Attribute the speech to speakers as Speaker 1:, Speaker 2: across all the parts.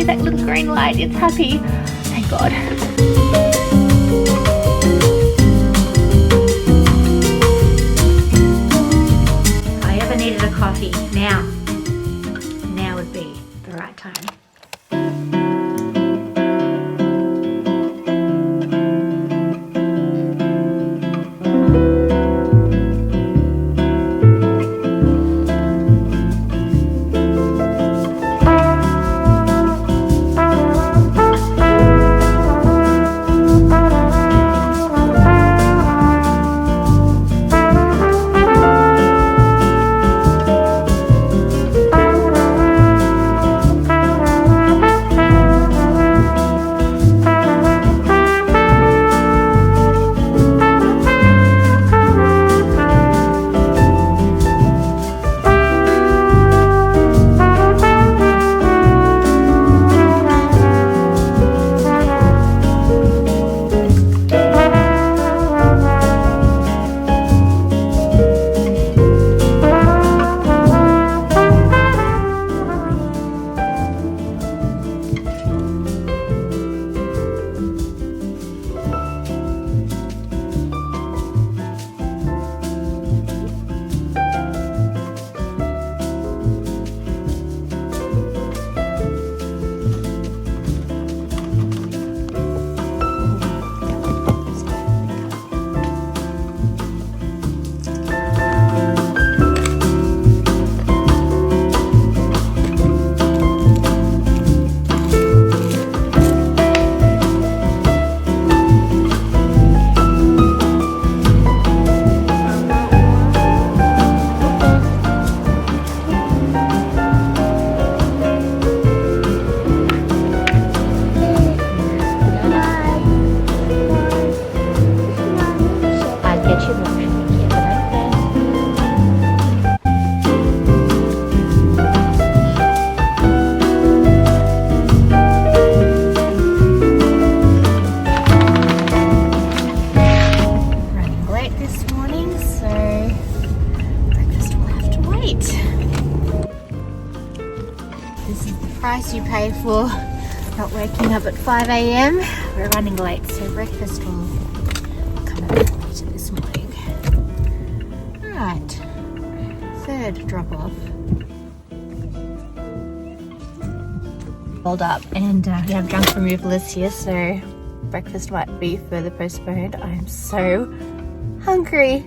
Speaker 1: that little green light. It's happy. Thank God. If I ever needed a coffee, now would be the right time. You pay for not waking up at 5 a.m. We're running late, so breakfast will come a bit later this morning. Alright, third drop off. Hold up, and we have junk removalists here, so breakfast might be further postponed. I am so hungry,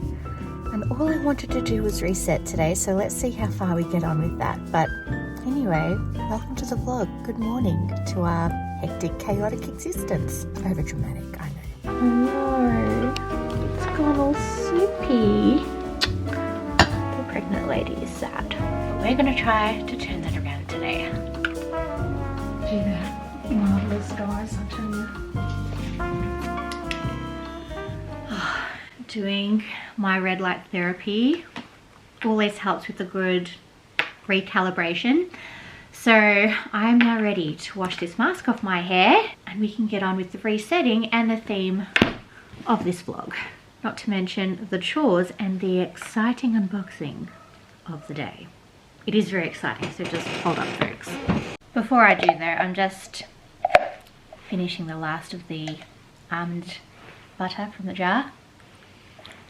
Speaker 1: and all I wanted to do was reset today, so let's see how far we get on with that. But anyway, welcome to the vlog. Good morning to our hectic, chaotic existence. Over dramatic, I know. I know. It's gone all soupy. The pregnant lady is sad. But we're going to try to turn that around today. Gee, they're marvellous, guys, I tell you. Doing my red light therapy always helps with a good recalibration. So I'm now ready to wash this mask off my hair and we can get on with the resetting and the theme of this vlog. Not to mention the chores and the exciting unboxing of the day. It is very exciting, so just hold up, folks. Before I do though, I'm just finishing the last of the almond butter from the jar.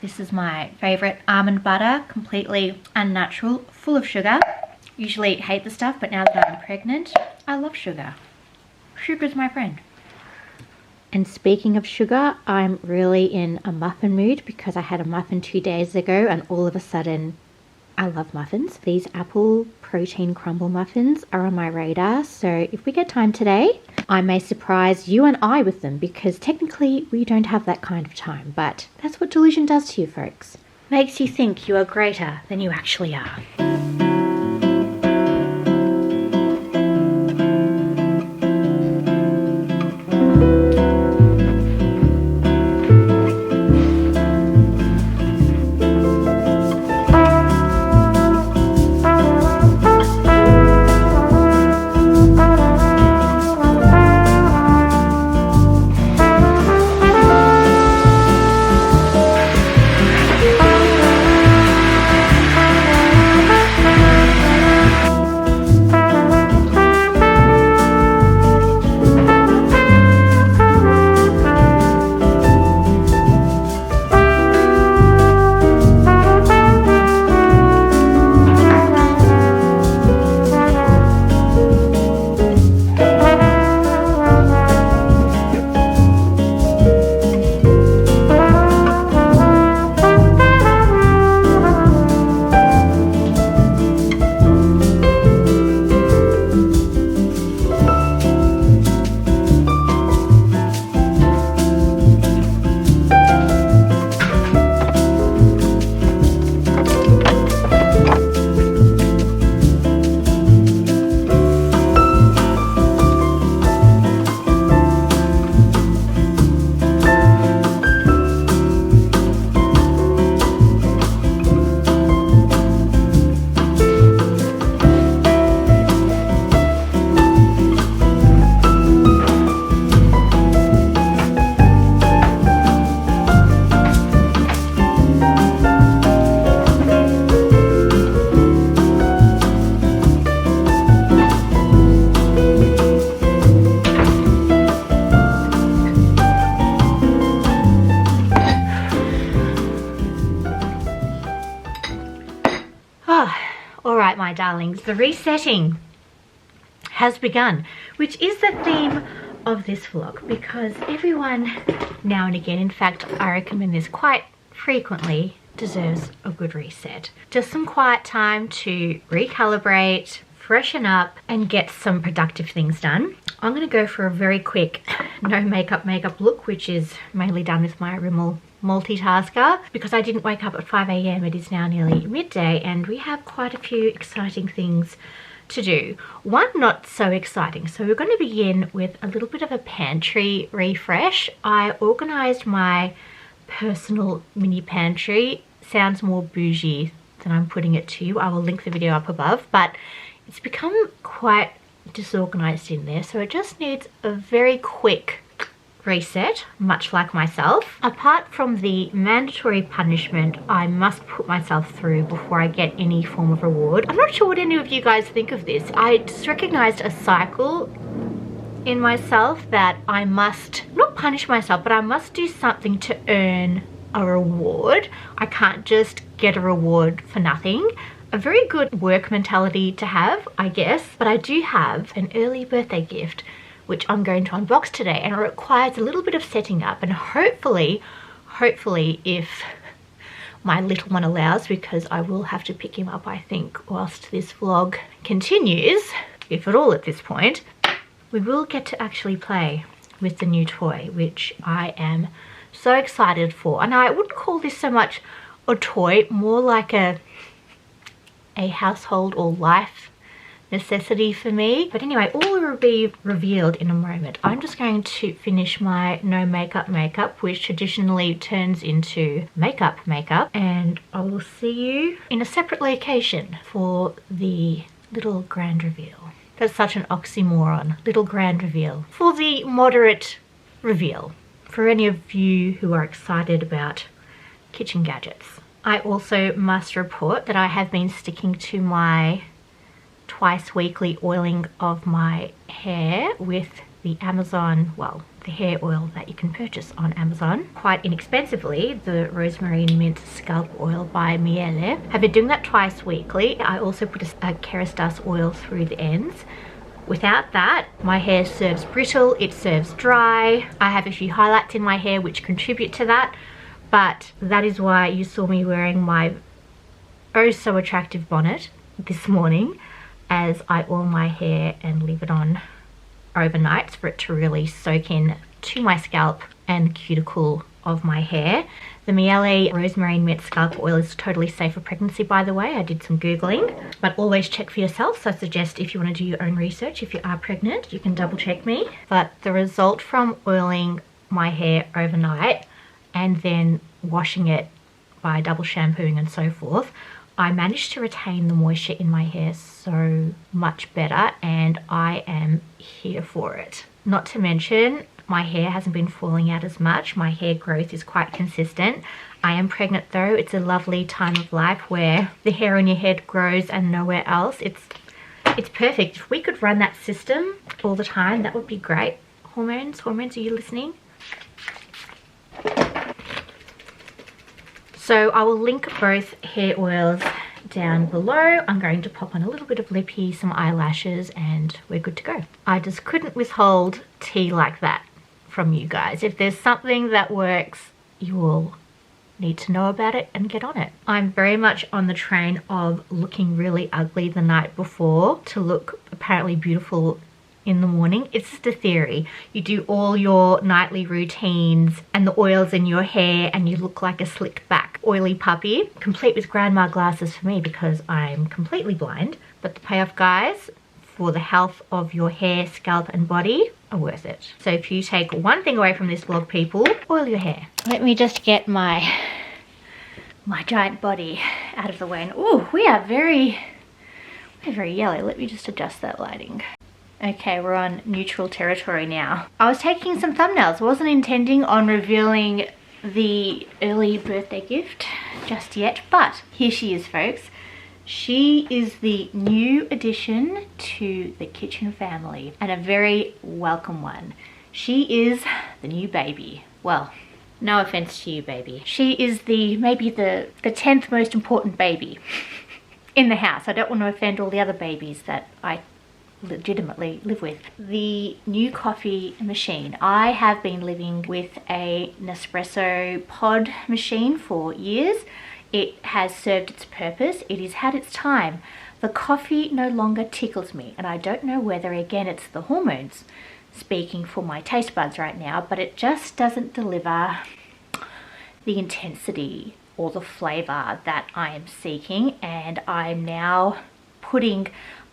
Speaker 1: This is my favourite almond butter, completely unnatural, full of sugar. Usually hate the stuff, but now that I'm pregnant, I love sugar. Sugar's my friend. And speaking of sugar, I'm really in a muffin mood because I had a muffin 2 days ago and all of a sudden, I love muffins. These apple protein crumble muffins are on my radar, so if we get time today, I may surprise you and I with them because technically we don't have that kind of time, but that's what delusion does to you, folks. Makes you think you are greater than you actually are. darlings, the resetting has begun, which is the theme of this vlog, because everyone now and again, in fact I recommend this quite frequently, deserves a good reset. Just some quiet time to recalibrate, freshen up and get some productive things done. I'm going to go for a very quick no makeup look, which is mainly done with my Rimmel multitasker, because I didn't wake up at 5 a.m. It is now nearly midday and we have quite a few exciting things to do. One not so exciting. So we're going to begin with a little bit of a pantry refresh. I organised my personal mini pantry. Sounds more bougie than I'm putting it to you. I will link the video up above, but it's become quite disorganized in there, so it just needs a very quick reset, much like myself. Apart from the mandatory punishment I must put myself through before I get any form of reward. I'm not sure what any of you guys think of this. I just recognized a cycle in myself that I must not punish myself, but I must do something to earn a reward. I can't just get a reward for nothing. A very good work mentality to have, I guess, but I do have an early birthday gift which I'm going to unbox today, and it requires a little bit of setting up, and hopefully if my little one allows, because I will have to pick him up I think whilst this vlog continues, if at all at this point, we will get to actually play with the new toy, which I am so excited for. And I wouldn't call this so much a toy, more like a household or life necessity for me. But anyway, all will be revealed in a moment. I'm just going to finish my no makeup, which traditionally turns into makeup, and I will see you in a separate location for the little grand reveal. That's such an oxymoron, little grand reveal. For the moderate reveal, for any of you who are excited about kitchen gadgets. I also must report that I have been sticking to my twice weekly oiling of my hair with the Amazon, well, the hair oil that you can purchase on Amazon quite inexpensively, the Rosemary and Mint Scalp Oil by Miele. I've been doing that twice weekly. I also put a Kerastase oil through the ends. Without that, my hair serves brittle, it serves dry. I have a few highlights in my hair which contribute to that, but that is why you saw me wearing my oh so attractive bonnet this morning, as I oil my hair and leave it on overnight for it to really soak in to my scalp and cuticle of my hair. The Miele Rosemary and Mint Scalp Oil is totally safe for pregnancy, by the way. I did some Googling, but always check for yourself. So I suggest if you want to do your own research, if you are pregnant, you can double check me. But the result from oiling my hair overnight and then washing it by double shampooing and so forth, I managed to retain the moisture in my hair so much better, and I am here for it. Not to mention, my hair hasn't been falling out as much. My hair growth is quite consistent. I am pregnant though. It's a lovely time of life where the hair on your head grows and nowhere else. It's perfect. If we could run that system all the time, that would be great. Hormones, are you listening? So I will link both hair oils down below. I'm going to pop on a little bit of lippy, some eyelashes, and we're good to go. I just couldn't withhold tea like that from you guys. If there's something that works, you will need to know about it and get on it. I'm very much on the train of looking really ugly the night before to look apparently beautiful in the morning. It's just a theory. You do all your nightly routines and the oils in your hair and you look like a slicked back oily puppy, complete with grandma glasses for me because I'm completely blind. But the payoff, guys, for the health of your hair, scalp and body are worth it. So if you take one thing away from this vlog, people, oil your hair. Let me just get my giant body out of the way. And oh, we're very yellow. Let me just adjust that lighting. Okay, we're on neutral territory now. I was taking some thumbnails. Wasn't intending on revealing the early birthday gift just yet, but here she is, folks. She is the new addition to the kitchen family, and a very welcome one. She is the new baby. Well, no offense to you, baby. She is maybe the 10th most important baby in the house. I don't want to offend all the other babies that I legitimately live with. The new coffee machine. I have been living with a Nespresso pod machine for years. It has served its purpose. It has had its time. The coffee no longer tickles me, and I don't know whether, again, it's the hormones speaking for my taste buds right now, but it just doesn't deliver the intensity or the flavor that I am seeking, and I'm now putting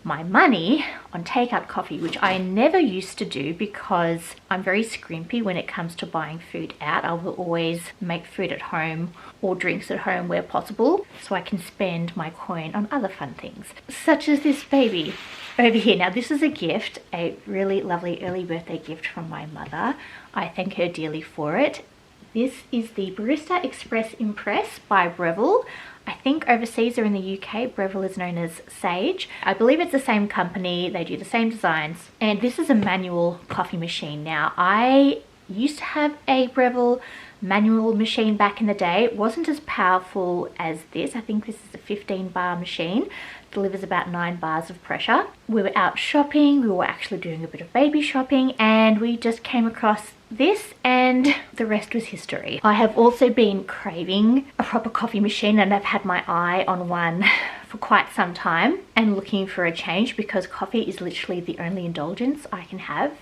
Speaker 1: my money on takeout coffee, which I never used to do because I'm very scrimpy when it comes to buying food out. I will always make food at home or drinks at home where possible, so I can spend my coin on other fun things, such as this baby over here. Now this is a gift, a really lovely early birthday gift from my mother. I thank her dearly for it. This is the baristaexpressimpress by Breville. I think overseas or in the UK, Breville is known as Sage. I believe it's the same company, they do the same designs. And this is a manual coffee machine. Now, I used to have a Breville manual machine back in the day. It wasn't as powerful as this. I think this is a 15 bar machine. Delivers about 9 bars of pressure. We were out shopping, we were actually doing a bit of baby shopping, and we just came across this and the rest was history. I have also been craving a proper coffee machine, and I've had my eye on one for quite some time and looking for a change because coffee is literally the only indulgence I can have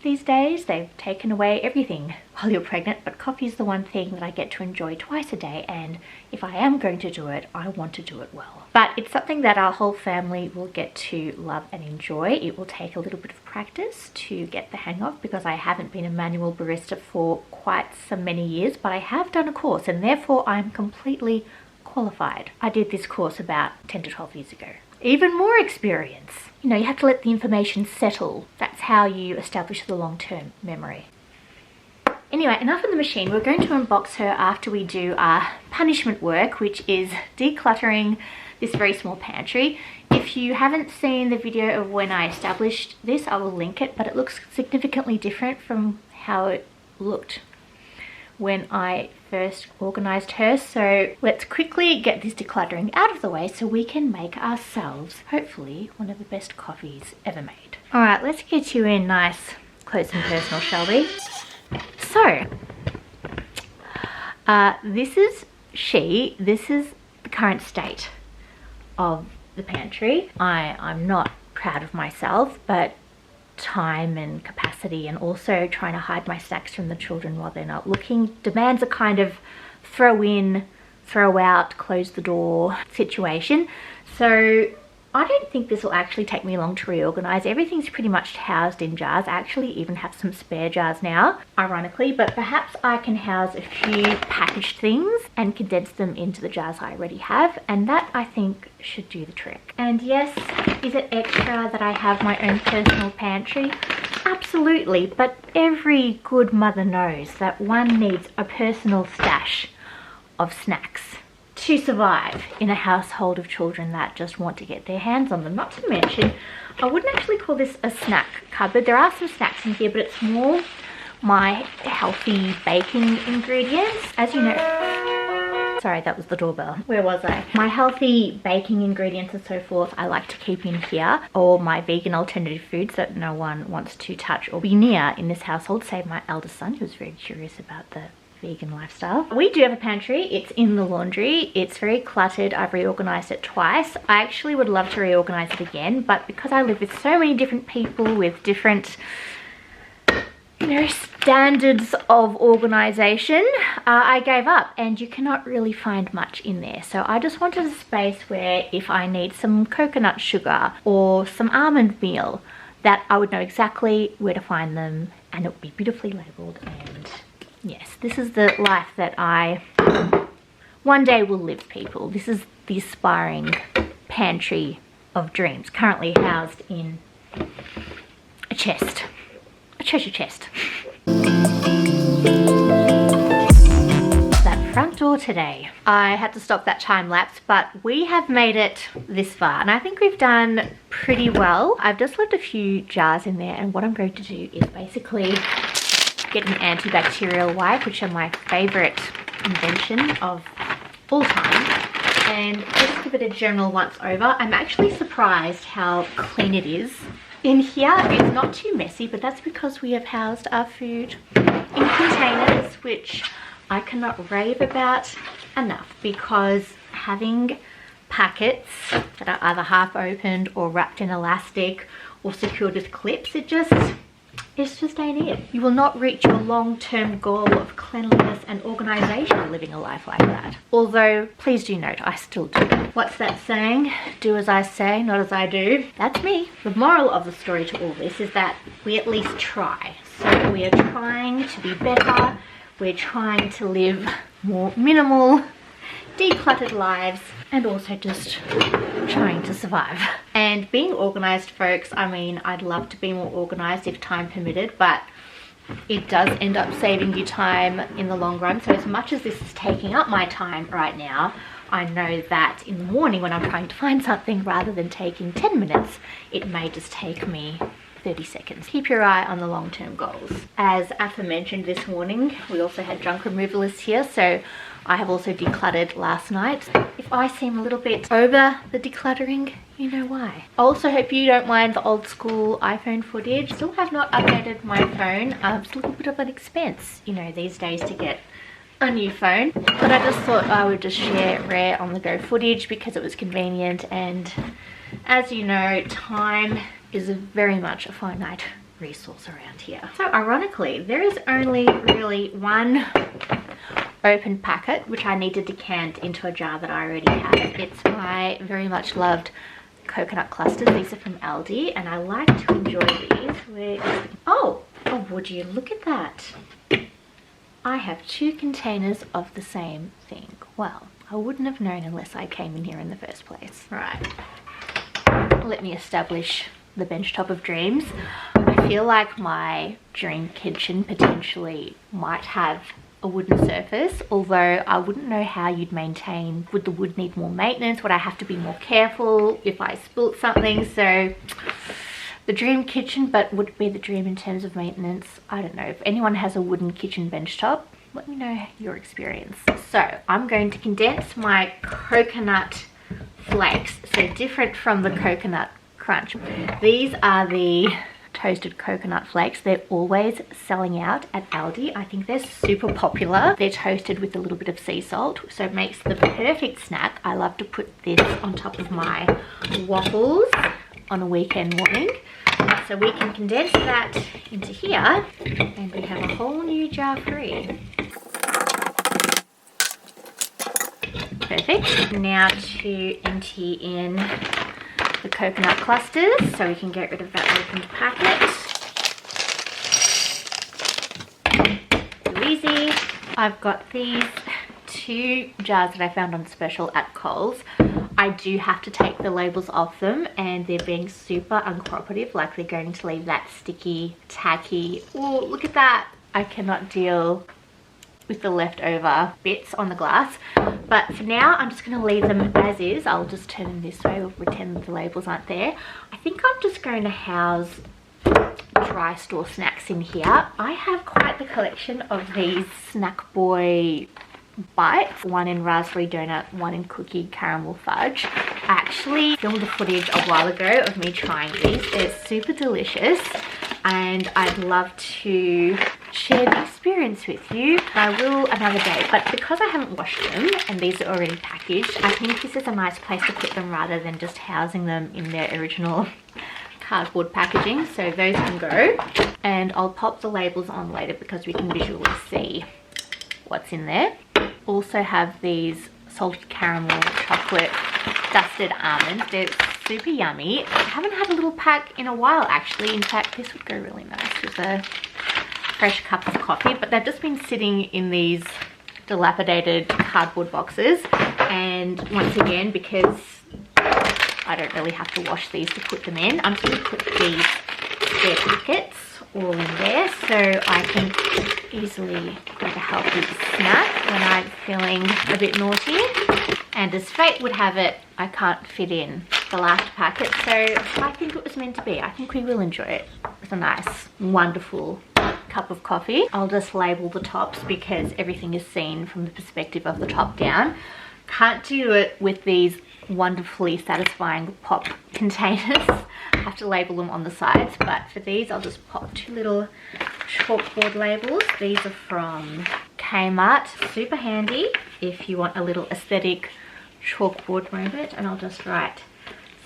Speaker 1: these days. They've taken away everything while you're pregnant, but coffee is the one thing that I get to enjoy twice a day, and if I am going to do it, I want to do it well. But it's something that our whole family will get to love and enjoy. It will take a little bit of practice to get the hang of because I haven't been a manual barista for quite so many years, but I have done a course and therefore I'm completely qualified. I did this course about 10 to 12 years ago. Even more experience. You know, you have to let the information settle. That's how you establish the long-term memory. Anyway, enough of the machine. We're going to unbox her after we do our punishment work, which is decluttering this very small pantry. If you haven't seen the video of when I established this, I will link it, but it looks significantly different from how it looked when I first organized her. So let's quickly get this decluttering out of the way so we can make ourselves, hopefully, one of the best coffees ever made. All right, let's get you in nice, close and personal, shall we? So, this is the current state of the pantry. I'm not proud of myself, but time and capacity and also trying to hide my snacks from the children while they're not looking demands a kind of throw in, throw out, close the door situation. So I don't think this will actually take me long to reorganize. Everything's pretty much housed in jars. I actually even have some spare jars now, ironically, but perhaps I can house a few packaged things and condense them into the jars I already have, and that I think should do the trick. And yes, is it extra that I have my own personal pantry? Absolutely, but every good mother knows that one needs a personal stash of snacks to survive in a household of children that just want to get their hands on them. Not to mention, I wouldn't actually call this a snack cupboard. There are some snacks in here, but it's more my healthy baking ingredients. As you know, sorry, that was the doorbell. Where was I? My healthy baking ingredients and so forth I like to keep in here, or my vegan alternative foods that no one wants to touch or be near in this household, save my eldest son, who's very curious about the vegan lifestyle. We do have a pantry. It's in the laundry. It's very cluttered. I've reorganized it twice. I actually would love to reorganize it again, but because I live with so many different people with different, you know, standards of organization, I gave up, and you cannot really find much in there. So I just wanted a space where if I need some coconut sugar or some almond meal, that I would know exactly where to find them and it would be beautifully labeled. And yes, this is the life that I one day will live, people. This is the aspiring pantry of dreams, currently housed in a chest, a treasure chest. That front door today. I had to stop that time lapse, but we have made it this far, and I think we've done pretty well. I've just left a few jars in there, and what I'm going to do is basically get an antibacterial wipe, which are my favorite invention of all time. and just give it a general once over. I'm actually surprised how clean it is. In here, it's not too messy, but that's because we have housed our food in containers, which I cannot rave about enough, because having packets that are either half opened or wrapped in elastic or secured with clips, it just ain't it. You will not reach your long-term goal of cleanliness and organisation living a life like that. Although, please do note, I still do. What's that saying? Do as I say, not as I do. That's me. The moral of the story to all this is that we at least try. So we are trying to be better. We're trying to live more minimal, decluttered lives, and also just trying to survive. And being organised, folks, I mean, I'd love to be more organised if time permitted, but it does end up saving you time in the long run. So as much as this is taking up my time right now, I know that in the morning when I'm trying to find something, rather than taking 10 minutes, it may just take me 30 seconds. Keep your eye on the long-term goals. As aforementioned this morning, we also had junk removalists here, so I have also decluttered last night. If I seem a little bit over the decluttering, you know why. I also hope you don't mind the old school iPhone footage. Still have not updated my phone. It's a little bit of an expense, you know, these days to get a new phone. But I just thought I would just share rare on the go footage because it was convenient, and as you know, time is very much a finite resource around here. So ironically, there is only really one open packet which I need to decant into a jar that I already have. It's my very much loved coconut clusters. These are from Aldi, and I like to enjoy these. Oh, would you look at that? I have 2 containers of the same thing. Well, I wouldn't have known unless I came in here in the first place. Right, let me establish the benchtop of dreams. I feel like my dream kitchen potentially might have a wooden surface, although I wouldn't know how you'd maintain. Would the wood need more maintenance? Would I have to be more careful if I spilt something? So the dream kitchen, but would it be the dream in terms of maintenance? I don't know. If anyone has a wooden kitchen benchtop, let me know your experience. So I'm going to condense my coconut flakes, so different from the coconut crunch. These are the toasted coconut flakes. They're always selling out at Aldi. I think they're super popular. They're toasted with a little bit of sea salt, so it makes the perfect snack. I love to put this on top of my waffles on a weekend morning. So we can condense that into here, and we have a whole new jar free. Perfect. Now to empty in the coconut clusters so we can get rid of that opened packet. Too easy. I've got these 2 jars that I found on special at Coles. I do have to take the labels off them, and they're being super uncooperative, like they're going to leave that sticky, tacky. Oh, look at that. I cannot deal with the leftover bits on the glass, but for now I'm just going to leave them as is. I'll just turn them this way or pretend that the labels aren't there. I think I'm just going to house dry store snacks in here. I have quite the collection of these Snack Boy bites, one in raspberry donut, one in cookie caramel fudge. I actually filmed the footage a while ago of me trying these. They're super delicious, and I'd love to share the experience with you. I will another day, but because I haven't washed them and these are already packaged, I think this is a nice place to put them rather than just housing them in their original cardboard packaging. So those can go, and I'll pop the labels on later because we can visually see what's in there. Also have these salted caramel chocolate dusted almonds. They're super yummy. I haven't had a little pack in a while actually. In fact, this would go really nice with a fresh cup of coffee, but they've just been sitting in these dilapidated cardboard boxes, and once again, because I don't really have to wash these to put them in, I'm just going to put these spare packets all in there so I can easily get a healthy snack when I'm feeling a bit naughty. And as fate would have it, I can't fit in the last packet, so I think it was meant to be. I think we will enjoy it with a nice, wonderful cup of coffee. I'll just label the tops because everything is seen from the perspective of the top down. Can't do it with these wonderfully satisfying pop containers. I have to label them on the sides, but for these I'll just pop 2 little chalkboard labels. These are from Kmart. Super handy if you want a little aesthetic chalkboard moment. And I'll just write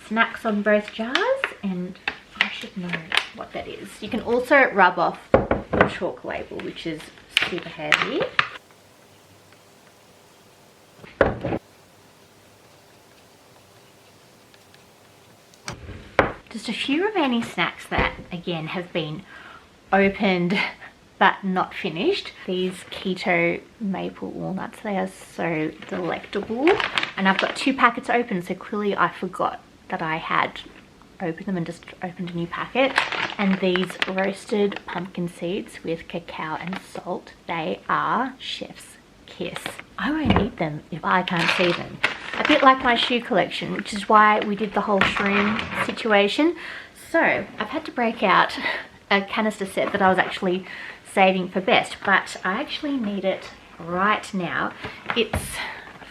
Speaker 1: snacks on both jars, and I should know what that is. You can also rub off the chalk label, which is super handy. Just a few remaining snacks that again have been opened but not finished. These keto maple walnuts, they are so delectable. And I've got 2 packets open, so clearly I forgot that I had opened them and just opened a new packet. And these roasted pumpkin seeds with cacao and salt, they are chef's kiss. I won't eat them if I can't see them. A bit like my shoe collection, which is why we did the whole shroom situation. So I've had to break out a canister set that I was actually saving for best, but I actually need it right now. It's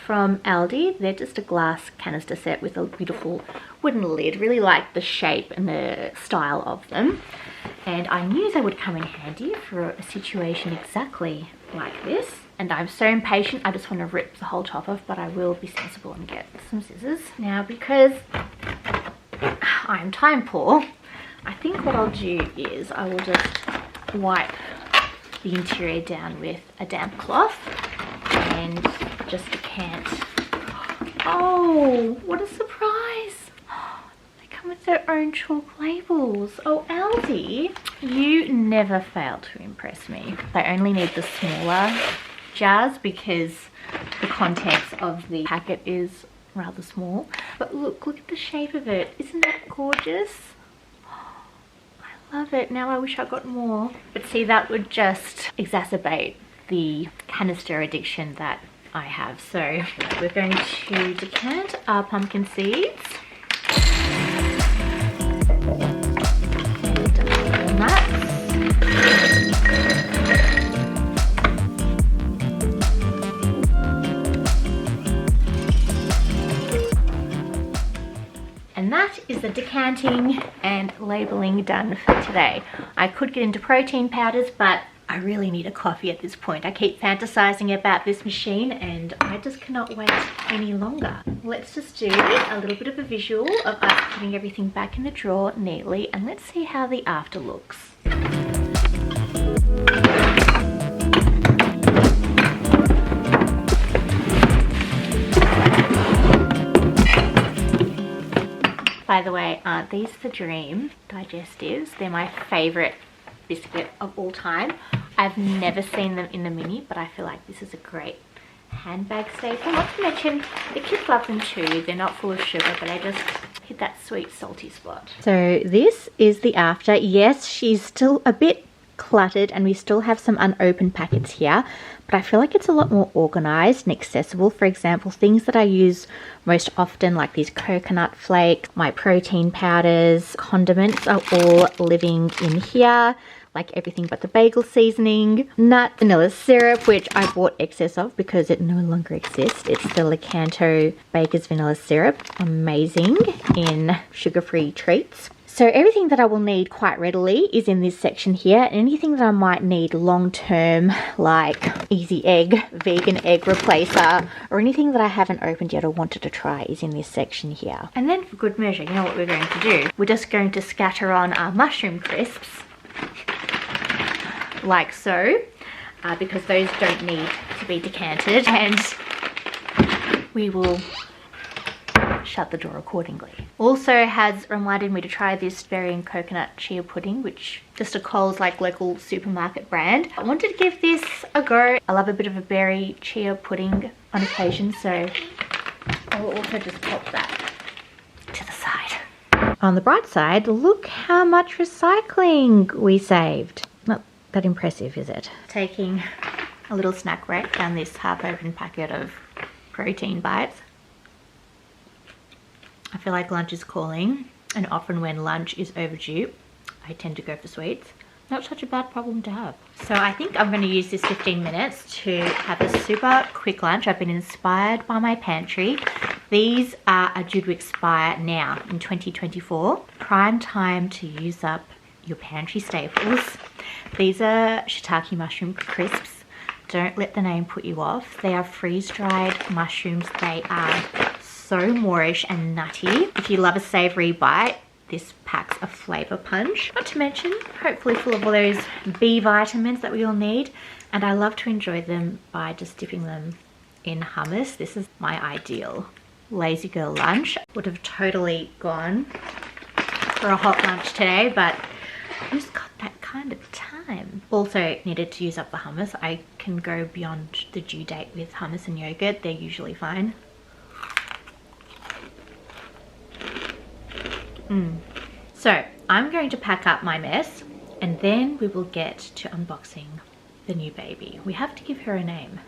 Speaker 1: from Aldi. They're just a glass canister set with a beautiful wooden lid. Really like the shape and the style of them, and I knew they would come in handy for a situation exactly like this. And I'm so impatient, I just want to rip the whole top off, but I will be sensible and get some scissors. Now, because I'm time poor, I think what I'll do is I will just wipe the interior down with a damp cloth and just decant. Oh, what a surprise! They come with their own chalk labels. Oh, Aldi, you never fail to impress me. They only need the smaller jars because the contents of the packet is rather small. But look at the shape of it. Isn't that gorgeous? I love it. Now I wish I got more. But see, that would just exacerbate the canister addiction that I have. So we're going to decant our pumpkin seeds and walnuts. And that is the decanting and labeling done for today. I could get into protein powders, but I really need a coffee at this point. I keep fantasizing about this machine and I just cannot wait any longer. Let's just do a little bit of a visual of us putting everything back in the drawer neatly, and let's see how the after looks. By the way, aren't these the dream digestives? They're my favorite biscuit of all time. I've never seen them in the mini, but I feel like this is a great handbag staple. Not to mention, the kids love them too. They're not full of sugar, but I just hit that sweet salty spot. So this is the after. Yes, she's still a bit cluttered and we still have some unopened packets here, but I feel like it's a lot more organized and accessible. For example, things that I use most often, like these coconut flakes, my protein powders, condiments, are all living in here, like everything but the bagel seasoning, nut vanilla syrup, which I bought excess of because it no longer exists. It's the Lakanto Baker's vanilla syrup, amazing in sugar-free treats. So everything that I will need quite readily is in this section here. Anything that I might need long term, like easy egg, vegan egg replacer, or anything that I haven't opened yet or wanted to try, is in this section here. And then for good measure, you know what we're going to do? We're just going to scatter on our mushroom crisps, like so, because those don't need to be decanted, and we will shut the door accordingly. Also has reminded me to try this berry and coconut chia pudding, which just a Coles like local supermarket brand. I wanted to give this a go. I love a bit of a berry chia pudding on occasion, so I will also just pop that to the side. On the bright side, look how much recycling we saved. Not that impressive, is it? Taking a little snack break down this half-open packet of protein bites. I feel like lunch is calling, and often when lunch is overdue, I tend to go for sweets. not such a bad problem to have. So I think I'm going to use this 15 minutes to have a super quick lunch. I've been inspired by my pantry. These are due to expire now in 2024. Prime time to use up your pantry staples. These are shiitake mushroom crisps. Don't let the name put you off. They are freeze-dried mushrooms. They are so moorish and nutty. If you love a savoury bite, this packs a flavour punch. Not to mention, hopefully full of all those B vitamins that we all need. And I love to enjoy them by just dipping them in hummus. This is my ideal lazy girl lunch. Would have totally gone for a hot lunch today, but who's got that kind of time? Also needed to use up the hummus. I can go beyond the due date with hummus and yogurt. They're usually fine. So I'm going to pack up my mess and then we will get to unboxing the new baby. We have to give her a name.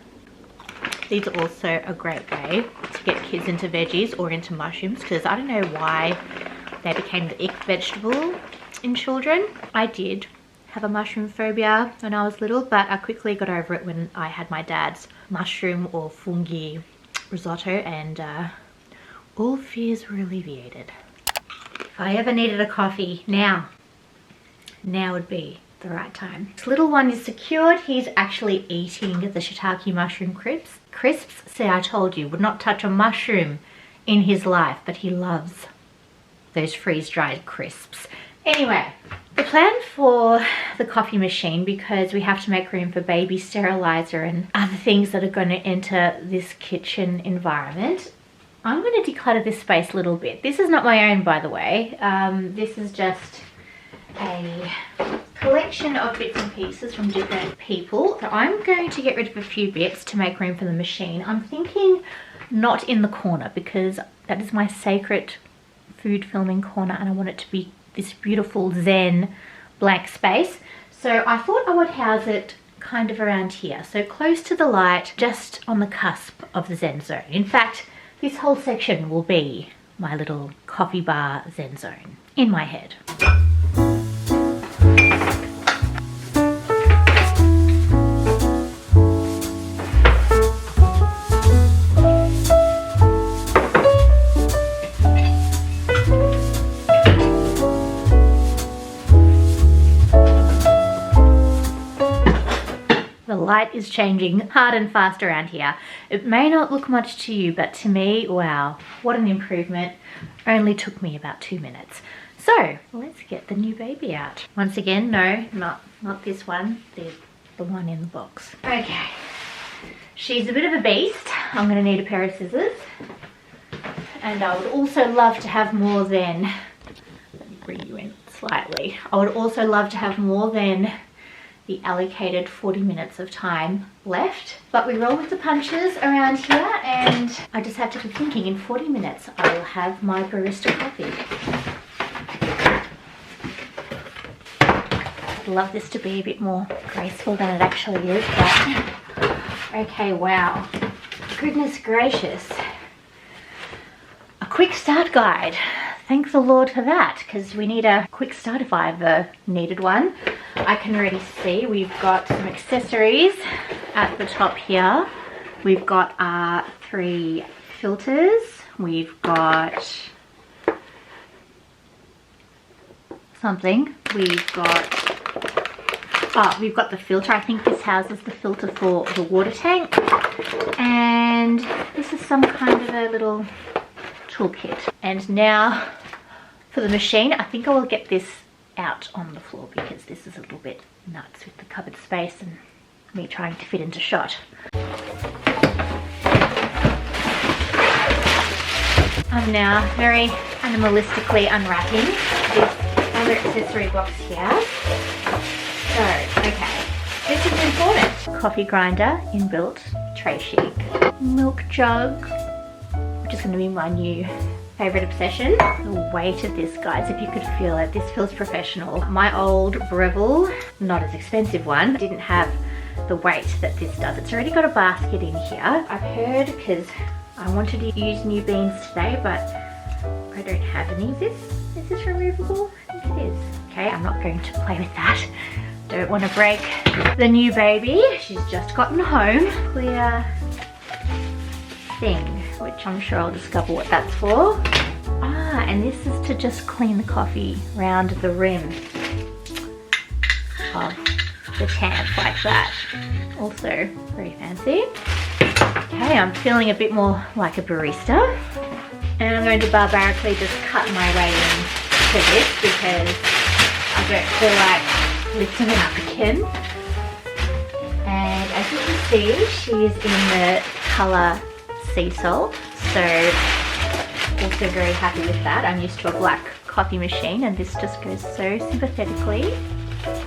Speaker 1: These are also a great way to get kids into veggies or into mushrooms, because I don't know why they became the ick vegetable in children. I did have a mushroom phobia when I was little, but I quickly got over it when I had my dad's mushroom or fungi risotto, and all fears were alleviated. If I ever needed a coffee, now would be the right time. This little one is secured. He's actually eating the shiitake mushroom crisps. See, I told you, would not touch a mushroom in his life, but he loves those freeze-dried crisps. Anyway, the plan for the coffee machine, because we have to make room for baby sterilizer and other things that are going to enter this kitchen environment, I'm going to declutter this space a little bit. This is not my own, by the way. This is just a collection of bits and pieces from different people. So I'm going to get rid of a few bits to make room for the machine. I'm thinking not in the corner, because that is my sacred food filming corner and I want it to be this beautiful zen blank space. So I thought I would house it kind of around here, so close to the light, just on the cusp of the zen zone. In fact, this whole section will be my little coffee bar zen zone in my head. Light is changing hard and fast around here. It may not look much to you, but to me, wow, what an improvement. Only took me about 2 minutes. So let's get the new baby out. Once again, no, not this one, the one in the box. Okay, she's a bit of a beast. I'm gonna need a pair of scissors. And I would also love to have more than, let me bring you in slightly. I would also love to have more than the allocated 40 minutes of time left, but we roll with the punches around here, and I just have to be thinking in 40 minutes I will have my barista coffee. I'd love this to be a bit more graceful than it actually is, but okay, wow, goodness gracious, a quick start guide. Thank the Lord for that, because we need a quick start if I ever needed one. I can already see we've got some accessories at the top here. We've got our 3 filters. We've got something. We've got the filter. I think this houses the filter for the water tank. And this is some kind of a little toolkit. And now for the machine, I think I will get this out on the floor, because this is a little bit nuts with the cupboard space and me trying to fit into shot. I'm now very animalistically unwrapping this other accessory box here. So, okay, this is important. Coffee grinder, inbuilt, tray chic. Milk jug, which is going to be my new favorite obsession. The weight of this, guys, if you could feel it, this feels professional. My old Breville, not as expensive one, didn't have the weight that this does. It's already got a basket in here. I've heard, because I wanted to use new beans today, but I don't have any. Is this removable? I think it is. Okay, I'm not going to play with that. Don't want to break the new baby. She's just gotten home. Clear thing, which I'm sure I'll discover what that's for. Ah, and this is to just clean the coffee round the rim of the tamp like that. Also very fancy. Okay, I'm feeling a bit more like a barista. And I'm going to barbarically just cut my way into this because I don't feel like lifting it up again. And as you can see, she is in the colour sea salt, so also very happy with that. I'm used to a black coffee machine and this just goes so sympathetically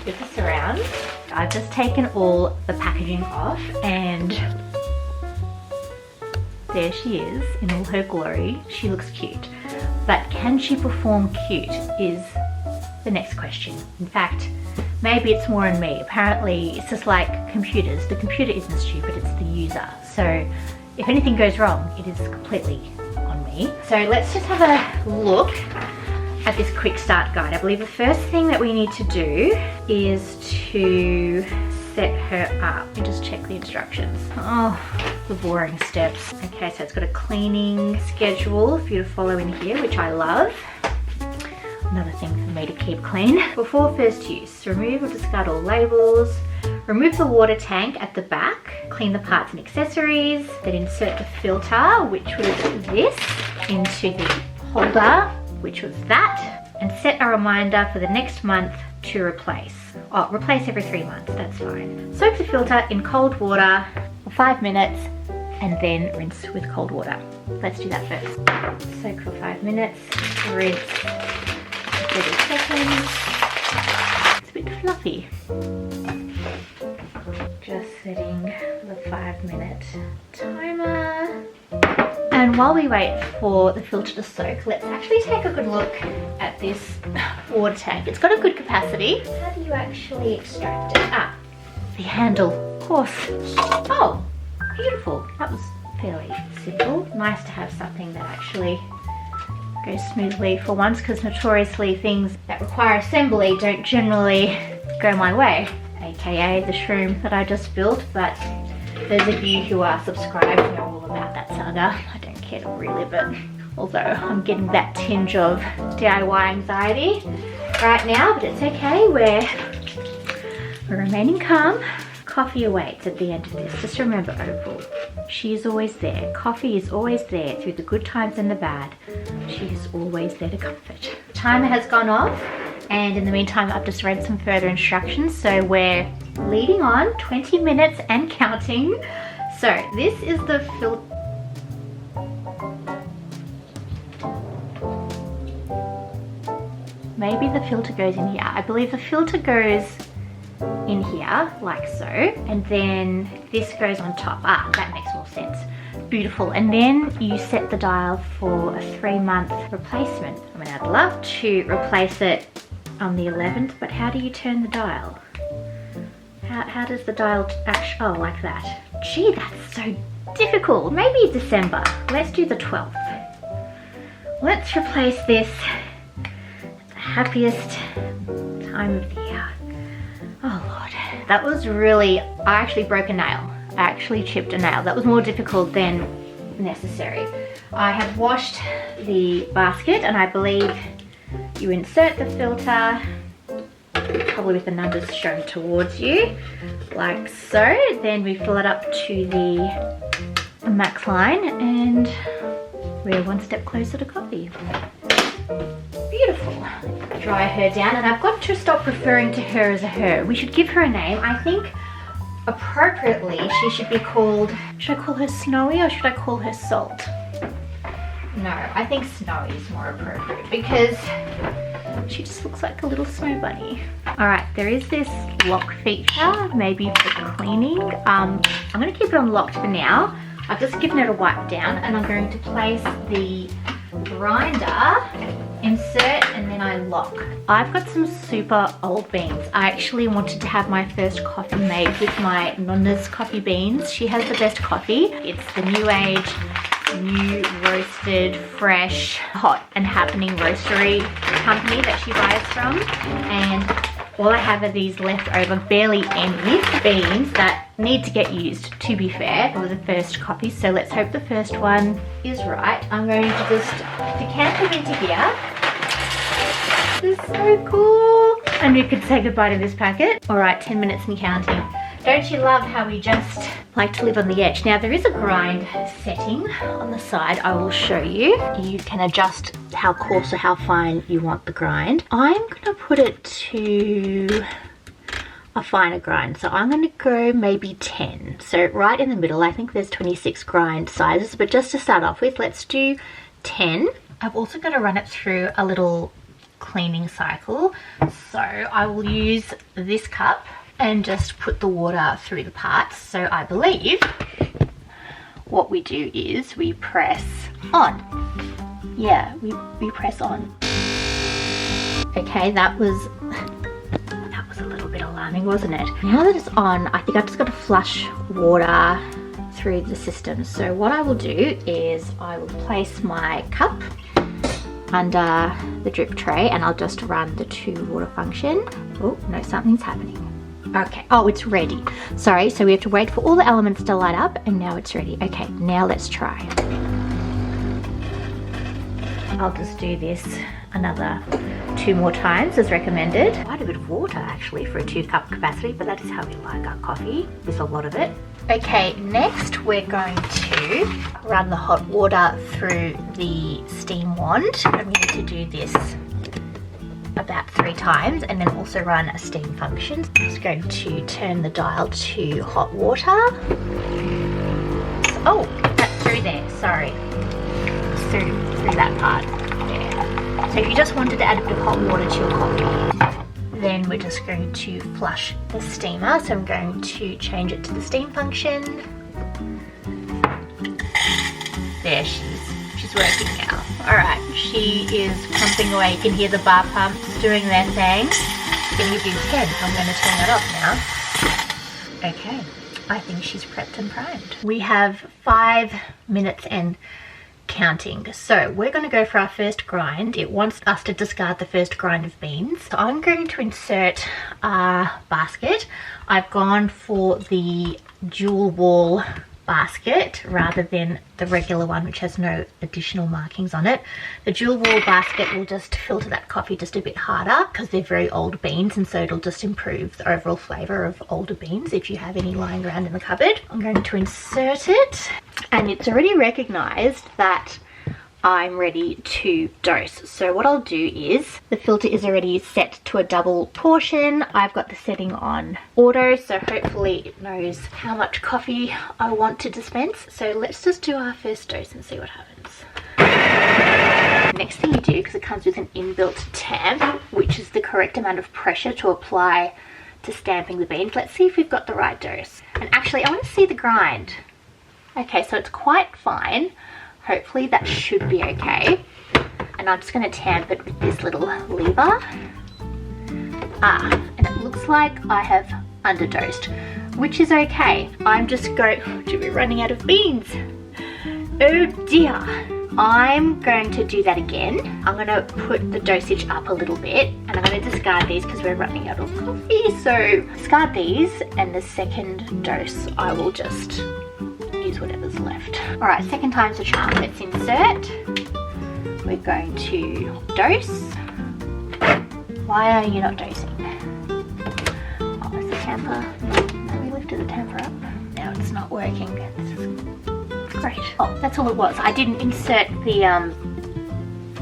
Speaker 1: with the surround. I've just taken all the packaging off and there she is in all her glory. She looks cute, but can she perform cute is the next question. In fact, maybe it's more on me. Apparently it's just like computers. The computer isn't stupid, it's the user. So if anything goes wrong, it is completely on me. So let's just have a look at this quick start guide. I believe the first thing that we need to do is to set her up. Let me just check the instructions. Oh, the boring steps. Okay, so it's got a cleaning schedule for you to follow in here, which I love. Another thing for me to keep clean. Before first use, remove or discard all labels. Remove the water tank at the back. Clean the parts and accessories. Then insert the filter, which was this, into the holder, which was that. And set a reminder for the next month to replace. Oh, replace every 3 months, that's fine. Soak the filter in cold water for 5 minutes and then rinse with cold water. Let's do that first. Soak for 5 minutes, rinse 30 seconds. It's a bit fluffy. Just setting the 5-minute timer. And while we wait for the filter to soak, let's actually take a good look at this water tank. It's got a good capacity. How do you actually extract it? Ah, the handle, of course. Oh, beautiful. That was fairly simple. Nice to have something that actually goes smoothly for once, because notoriously things that require assembly don't generally go my way, aka the shroom that I just built. But those of you who are subscribed know all about that saga. I don't care to relive it, although I'm getting that tinge of DIY anxiety right now, but it's okay. We're remaining calm. Coffee awaits at the end of this. Just remember, Opal, she is always there. Coffee is always there through the good times and the bad. She is always there to comfort. The timer has gone off, and in the meantime I've just read some further instructions. So we're leading on 20 minutes and counting. So this is the filter. Maybe the filter goes in here. I believe the filter goes in here like so, and then this goes on top. Ah, that makes more sense. Beautiful. And then you set the dial for a 3-month replacement. I mean, I'd love to replace it on the 11th, but how do you turn the dial? How does the dial actually, oh, like that. Gee, that's so difficult. Maybe December. Let's do the 12th. Let's replace this at the happiest time of the year. Oh Lord, that was really, I actually broke a nail. I actually chipped a nail. That was more difficult than necessary. I have washed the basket, and I believe you insert the filter, probably with the numbers shown towards you, like so. Then we fill it up to the max line, and we're one step closer to coffee. Beautiful. Dry her down, and I've got to stop referring to her as a her. We should give her a name. I think appropriately she should be called, should I call her Snowy or should I call her Salt? No, I think Snowy is more appropriate because she just looks like a little snow bunny. All right, there is this lock feature, maybe for cleaning. I'm going to keep it unlocked for now. I've just given it a wipe down, and I'm going to place the grinder, insert, and then I lock. I've got some super old beans. I actually wanted to have my first coffee made with my Nonna's coffee beans. She has the best coffee. It's the new age, new roasted, fresh, hot and happening roastery company that she buys from, and All I have are these leftover, barely any beans that need to get used, to be fair, for the first coffee. So let's hope the first one is right. I'm going to just decant them into here. This is so cool. And we could say goodbye to this packet. All right, 10 minutes and counting. Don't you love how we just like to live on the edge? Now there is a grind setting on the side. I will show you. You can adjust how coarse or how fine you want the grind. I'm gonna put it to a finer grind. So I'm gonna go maybe 10. So right in the middle, I think there's 26 grind sizes, but just to start off with, let's do 10. I've also got to run it through a little cleaning cycle. So I will use this cup and just put the water through the parts. So I believe what we do is we press on. Yeah, we press on. Okay, that was a little bit alarming, wasn't it? Now that it's on, I think I've just got to flush water through the system. So what I will do is I will place my cup under the drip tray and I'll just run the 2 water function. Oh no, something's happening. Okay, oh, it's ready. Sorry, so we have to wait for all the elements to light up and now it's ready. Okay, now let's try. I'll just do this another 2 more times as recommended. Quite a bit of water actually for a 2-cup capacity, but that is how we like our coffee. There's a lot of it. Okay, next we're going to run the hot water through the steam wand. And we need to do this about 3 times and then also run a steam function. I'm just going to turn the dial to hot water. Oh, that's through there, sorry. Through that part there. So if you just wanted to add a bit of hot water to your coffee, then we're just going to flush the steamer. So I'm going to change it to the steam function. There she's working now. All right, she is pumping away. You can hear the bar pumps doing their thing. I'm going to give you 10. I'm going to turn that off now. Okay, I think she's prepped and primed. We have 5 minutes and counting. So we're going to go for our first grind. It wants us to discard the first grind of beans. So I'm going to insert a basket. I've gone for the dual wall basket rather than the regular one which has no additional markings on it. The dual wall basket will just filter that coffee just a bit harder because they're very old beans, and so it'll just improve the overall flavour of older beans if you have any lying around in the cupboard. I'm going to insert it and it's already recognised that I'm ready to dose. So what I'll do is, the filter is already set to a double portion. I've got the setting on auto, so hopefully it knows how much coffee I want to dispense. So let's just do our first dose and see what happens. Next thing you do, because it comes with an inbuilt tamp, which is the correct amount of pressure to apply to stamping the beans. Let's see if we've got the right dose. And actually I want to see the grind. Okay, so it's quite fine. Hopefully that should be okay. And I'm just going to tamp it with this little lever. And it looks like I have underdosed, which is okay. I'm just going to be running out of beans. Oh dear. I'm going to do that again. I'm going to put the dosage up a little bit and I'm going to discard these because we're running out of coffee. So discard these, and the second dose I will just use whatever's left. All right, second time's a charm. Let's insert. We're going to dose. Why are you not dosing? Oh, it's the tamper. Have we lifted the tamper up? Now it's not working. This is great. Oh, that's all it was. I didn't insert the,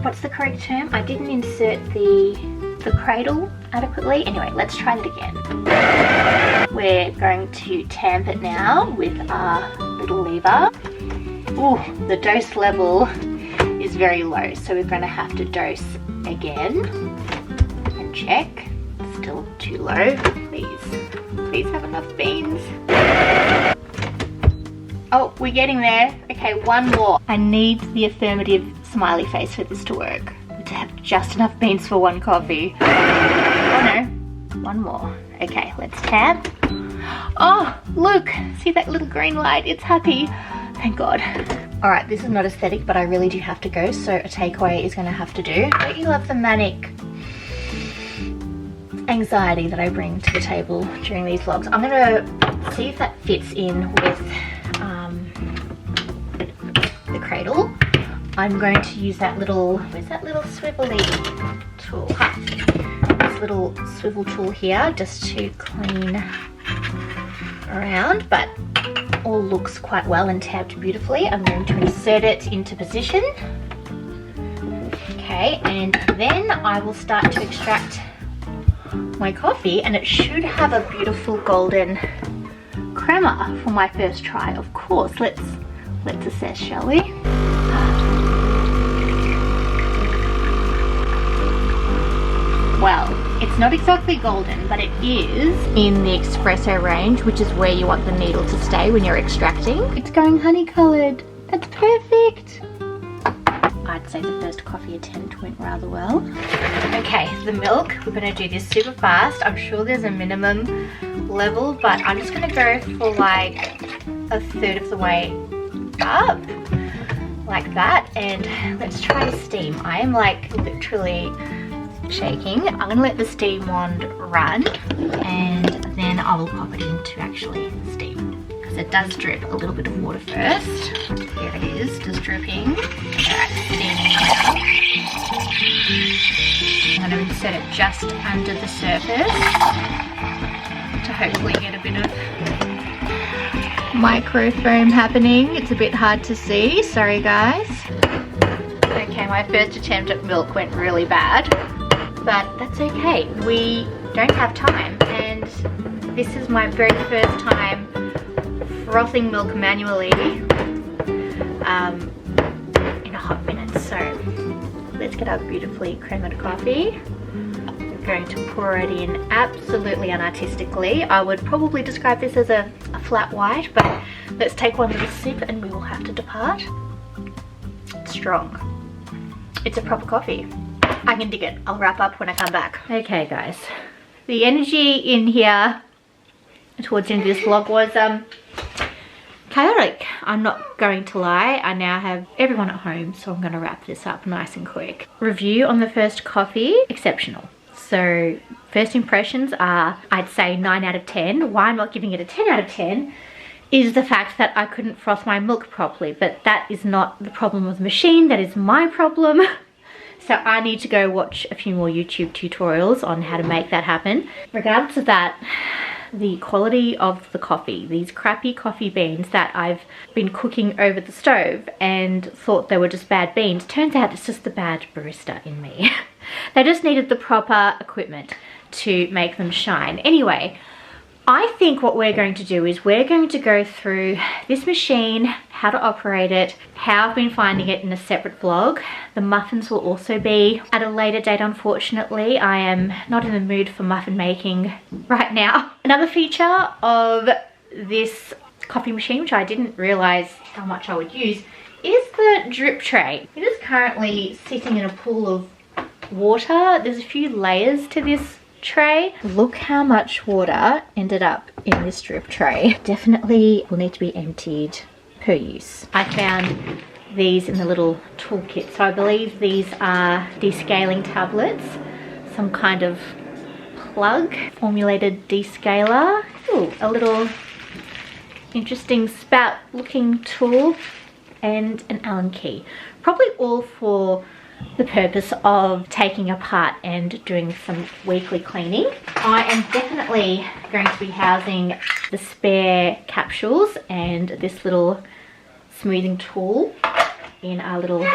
Speaker 1: what's the correct term? I didn't insert the cradle adequately. Anyway, let's try that again. We're going to tamp it now with our little lever. Ooh, the dose level is very low, so we're going to have to dose again and check. Still too low. Please have enough beans. Oh, we're getting there. Okay, one more. I need the affirmative smiley face for this to work. To have just enough beans for one coffee. Oh no, one more. Okay, let's tamp. Oh, look, see that little green light? It's happy. Thank God. All right, this is not aesthetic, but I really do have to go, so a takeaway is gonna have to do. Don't you love the manic anxiety that I bring to the table during these vlogs. I'm gonna see if that fits in with the cradle. I'm going to use that little, where's that little swivelly tool? This little swivel tool here just to clean around, but all looks quite well and tabbed beautifully. I'm going to insert it into position. Okay, and then I will start to extract my coffee, and it should have a beautiful golden crema for my first try. Of course, let's assess, shall we? Well, it's not exactly golden, but it is in the espresso range, which is where you want the needle to stay when you're extracting. It's going honey coloured. That's perfect. I'd say the first coffee attempt went rather well. Okay, the milk, we're gonna do this super fast. I'm sure there's a minimum level, but I'm just gonna go for like a third of the way up, like that, and let's try to steam. I am like literally shaking. I'm gonna let the steam wand run, and then I will pop it in to actually steam, because it does drip a little bit of water first. Here it is, just dripping. Alright, steaming now. I'm gonna insert it just under the surface to hopefully get a bit of microfoam happening. It's a bit hard to see, sorry guys. Okay, my first attempt at milk went really bad, but that's okay. We don't have time, and this is my very first time frothing milk manually in a hot minute. So let's get our beautifully creamed coffee. We're going to pour it in absolutely unartistically. I would probably describe this as a flat white, but let's take one little sip and we will have to depart. It's strong. It's a proper coffee. I can dig it. I'll wrap up when I come back. Okay guys, the energy in here towards the end of this vlog was chaotic. I'm not going to lie. I now have everyone at home, so I'm going to wrap this up nice and quick. Review on the first coffee, exceptional. So first impressions are, I'd say 9 out of 10. Why I'm not giving it a 10 out of 10 is the fact that I couldn't froth my milk properly, but that is not the problem of the machine, that is my problem. So I need to go watch a few more YouTube tutorials on how to make that happen. Regardless of that, the quality of the coffee, these crappy coffee beans that I've been cooking over the stove and thought they were just bad beans, turns out it's just the bad barista in me. They just needed the proper equipment to make them shine. Anyway, I think what we're going to do is we're going to go through this machine, how to operate it, how I've been finding it in a separate vlog. The muffins will also be at a later date, unfortunately. I am not in the mood for muffin making right now. Another feature of this coffee machine, which I didn't realize how much I would use, is the drip tray. It is currently sitting in a pool of water. There's a few layers to this tray. Look how much water ended up in this drip tray. Definitely will need to be emptied per use. I found these in the little toolkit. So I believe these are descaling tablets, some kind of plug, formulated descaler. Ooh, a little interesting spout looking tool, and an Allen key. Probably all for the purpose of taking apart and doing some weekly cleaning. I am definitely going to be housing the spare capsules and this little smoothing tool in our little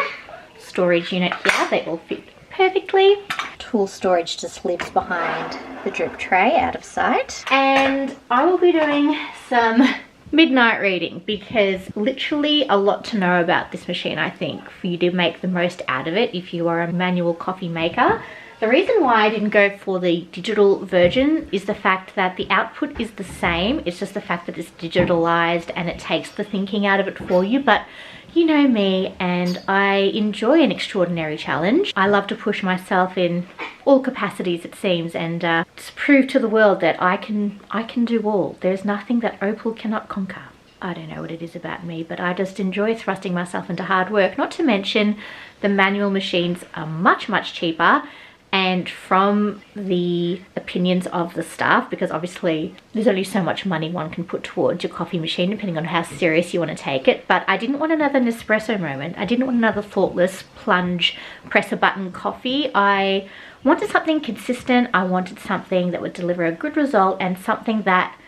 Speaker 1: storage unit here. They all fit perfectly. Tool storage just lives behind the drip tray out of sight. And I will be doing some midnight reading, because literally a lot to know about this machine, I think, for you to make the most out of it if you are a manual coffee maker. The reason why I didn't go for the digital version is the fact that the output is the same. It's just the fact that it's digitalized and it takes the thinking out of it for you. But you know me, and I enjoy an extraordinary challenge. I love to push myself in all capacities, it seems, and to prove to the world that I can do all. There's nothing that Opal cannot conquer. I don't know what it is about me, but I just enjoy thrusting myself into hard work. Not to mention the manual machines are much, much cheaper, And from the opinions of the staff, because obviously there's only so much money one can put towards your coffee machine depending on how serious you want to take it, but I didn't want another Nespresso moment. I didn't want another thoughtless plunge, press a button coffee. I wanted something consistent. I wanted something that would deliver a good result and something that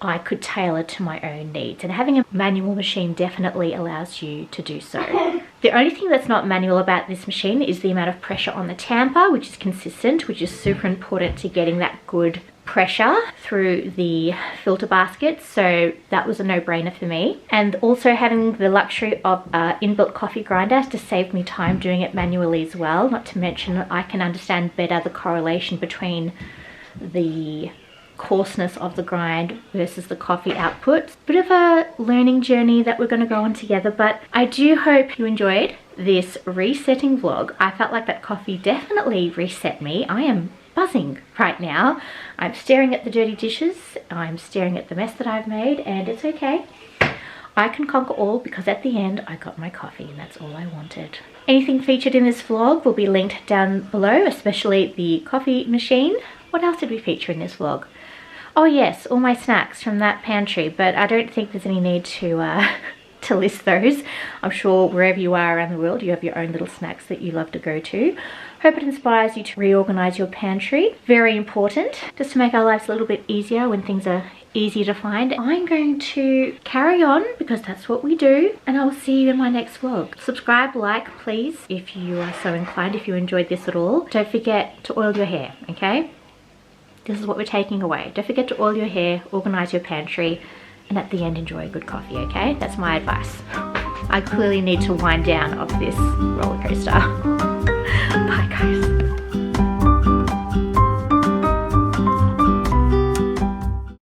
Speaker 1: I could tailor to my own needs, and having a manual machine definitely allows you to do so. The only thing that's not manual about this machine is the amount of pressure on the tamper, which is consistent, which is super important to getting that good pressure through the filter basket, so that was a no-brainer for me. And also having the luxury of inbuilt coffee grinder to save me time doing it manually as well, not to mention I can understand better the correlation between the coarseness of the grind versus the coffee output. Bit of a learning journey that we're going to go on together, but I do hope you enjoyed this resetting vlog. I felt like that coffee definitely reset me. I am buzzing right now. I'm staring at the dirty dishes, I'm staring at the mess that I've made, and it's okay. I can conquer all because at the end I got my coffee, and that's all I wanted. Anything featured in this vlog will be linked down below, especially the coffee machine. What else did we feature in this vlog? Oh yes, all my snacks from that pantry, but I don't think there's any need to to list those. I'm sure wherever you are around the world, you have your own little snacks that you love to go to. Hope it inspires you to reorganize your pantry. Very important, just to make our lives a little bit easier when things are easier to find. I'm going to carry on because that's what we do, and I'll see you in my next vlog. Subscribe, like, please, if you are so inclined, if you enjoyed this at all. Don't forget to oil your hair, okay? This is what we're taking away. Don't forget to oil your hair, organize your pantry, and at the end enjoy a good coffee, okay? That's my advice. I clearly need to wind down off this roller coaster. Bye guys.